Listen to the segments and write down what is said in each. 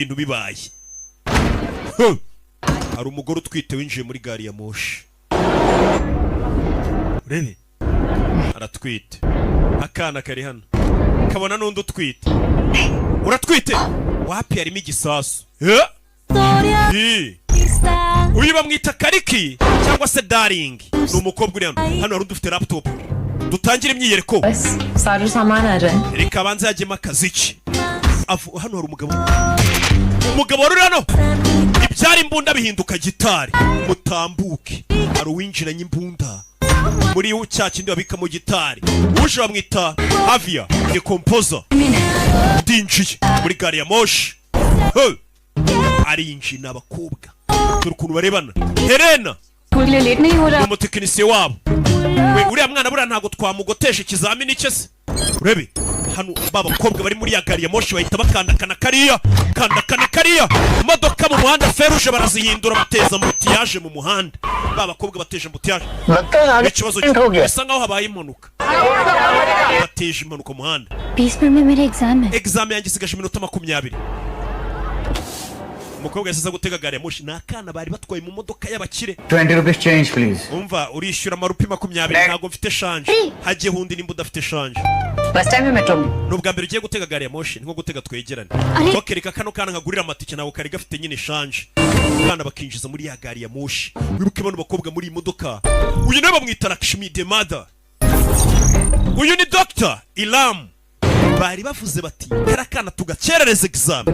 ibintu bibaye. Hari umugore utwite winjiye muri gari ya moshi. Urebe aratwite, akana kari hano kabona n'undi utwite. Uratwite wapi? Harimo igisasu. Uyu bamwita Kariki cyangwa se Darling. Ni umukobwa uri hano. Hano hari udufite laptop. Dutangira imyiyereko. Sarı zaman arı. Reka banze yajyemo akazi ki. Hano hari umugabo wari hano. Ibyari imbunda bihinduka gitari. Mutambuke. Hari uwinjiranye imbunda muri cya kindi babika mu gitari. Uje bamwita Avia the composer. Ndinjiye muri gari ya moshi. Arinjiye n'abakobwa. Turi ukuntu barebana. Helena umutekinisiye wabo. We uriya mwana buriya ntabwo twamugoteje ikizamini cye se. Urebe hano babakobwa bari muri ya gari ya moshi bahita bakandakana kariya imodoka mu muhanda feruje barazihindura bateza mutiyaje mu muhanda. Babakobwa bateje mutiyaje. Ikibazo bisa nkaho habaye impanuka. Bateje impanuka mu muhanda. 20 minute मेरे एग्जाम है. Exam yanjye isigaje iminota 20. Umukobwa yasize gutega gari ya moshi nakana bari batwaye mu modoka y'abakire. 20 rupees change please. Umva urishyura amarupi 20 ntago mfite change. Hagiye hundi nimba udafite change. Bus time metro. Nubwa mbere ugiye gutega gari ya moshi nko gutega twegerane. Tokereka kano kana nkagurira amatike nawe kari gafite nyine change. Kana bakinjiza muri ya gari ya moshi. Wibuke bano bakobwa muri imodoka. Uyu nawe bamwita Lakshmi the mother. Uyu ni Dr. Ilam. Bari bavuze bati karakana tugakerereza exam.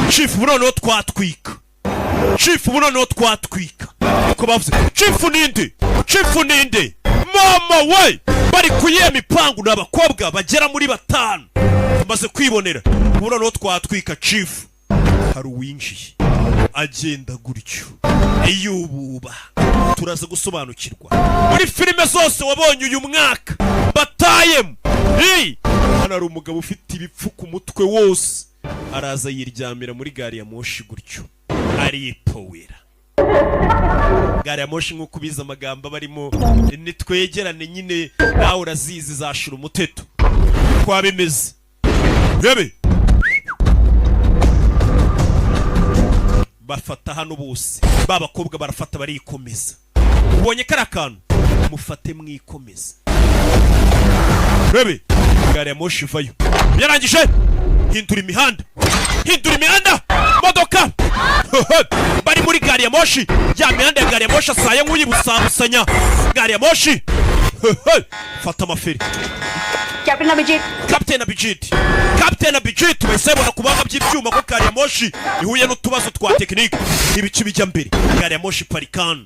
Chief bunono twatwika. Ko bavuze Chief ninde mama we bari kuye mipangu n'abakobwa bagera muri 5 tumaze kwibonera bunono twatwika Chief. Hari uwinjiye agenda gutyo eyububa turaza gusobanukirwa muri filime zose wabonye uyu mwaka batayemo. Hano hari umugabo ufite ibipfu ku mutwe wose araza yiryamira muri gari ya moshi gutyo aripowera. Gari ya moshi nk'uko ubizi amagambo barimo nitwegerane nyine nawe urazizi zashira umuteto kwa bimeze. Rebe bafata hano bose babakobwa barafata barikomeza. Ubonye karakantu mufate mwikomeza. Rebe gari ya moshi vayo yarangije hindura imihanda modoka. Bari muri gari ya moshi ya mihanda ya gari ya moshi asaye nk'uyibusabusanya gari ya moshi. Fata amaferi. Captain Abijit wese bona kubanga by'ibyuma ko gari ya moshi ihuye n'utubazo twa tekinike ibici bijya mbere. Gari ya moshi parikana.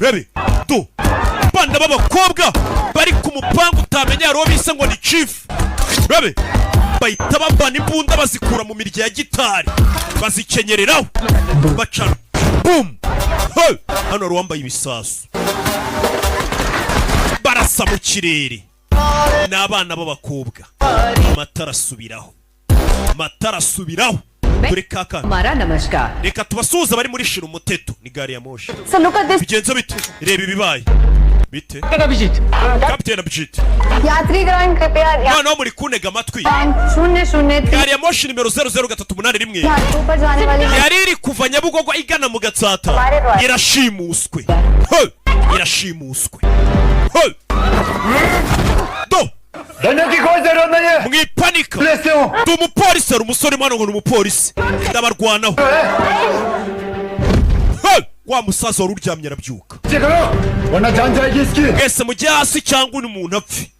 Rebe do banda b'abakobwa bari ku mupangu utamenya yaro bise ngo ni Chief. Rebe bahita babana imbunda bazikura mu mirya ya gitari bazikenyereraho bacana boom. Hano ruwambaye ibisasu barasa mu kirere n'abana b'abakobwa. Matara asubiraho dore kaka Mara namaskar. Reka tubasuhuza bari muri shira umuteto ni gari ya moshi. Bigenze bite? Reba ibibaye bite? Captain Abijit. यात्रीगण कृपया No muri kunega amatwi. 003 Gari ya moshi nimero 00381 ऊपर जाने वाली yari iri kuva Nyabugogo igana mu Gatsata. Irashimuswe. Do डरने की कोई जरूरत नहीं है. mwipanika. Bless you. Du umupolisi ari umusore mwana ngo ni umupolisi ndabarwanaho. Wa musaza wari uryamye arabyuka. करो वरना जान जाएगी इसकी. Ese mujye hasi cyangwa ni umuntu apfi.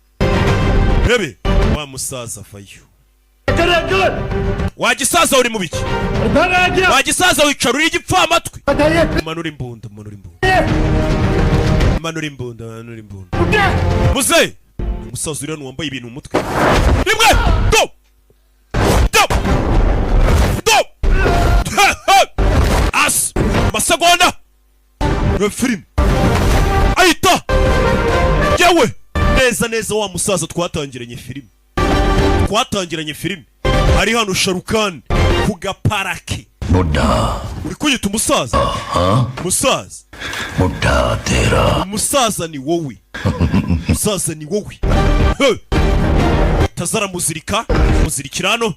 Rebe wa musaza vayo. Wagisaza uri mu biki? Wagisaza wicara uri igipfa amatwi. Manura imbunda. Muze musaza uri wambaye ibintu mu mutwe. Rimwe do as masegonda film ayita yewe neza wa musaza twatangiranye film ari hano Sharukan ku gaparake. बुड्ढा uri kuyita umusaza? Musaza बुड्ढा तेरा. umusaza ni wowe. Tazara muzirikira hano.